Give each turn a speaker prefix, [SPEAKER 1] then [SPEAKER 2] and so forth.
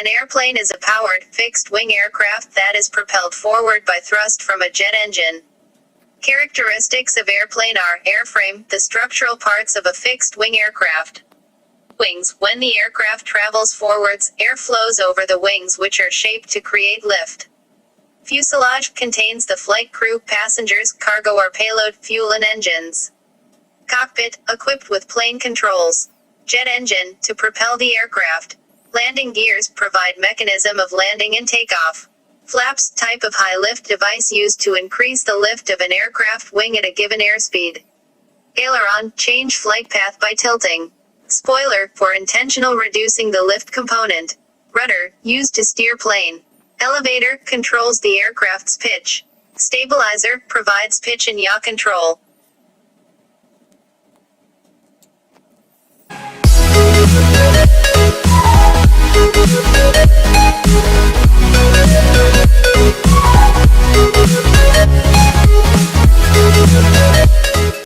[SPEAKER 1] An airplane is a powered, fixed-wing aircraft that is propelled forward by thrust from a jet engine. Characteristics of airplane are: airframe, the structural parts of a fixed-wing aircraft. Wings. When the aircraft travels forwards, air flows over the wings, which are shaped to create lift. Fuselage contains the flight crew, passengers, cargo or payload, fuel and engines. Cockpit, equipped with plane controls. Jet engine, to propel the aircraft. Landing gears, provide mechanism of landing and takeoff. Flaps, type of high-lift device used to increase the lift of an aircraft wing at a given airspeed. Aileron, change flight path by tilting. Spoiler, for intentional reducing the lift component. Rudder, used to steer plane. Elevator, controls the aircraft's pitch. Stabilizer, provides pitch and yaw control.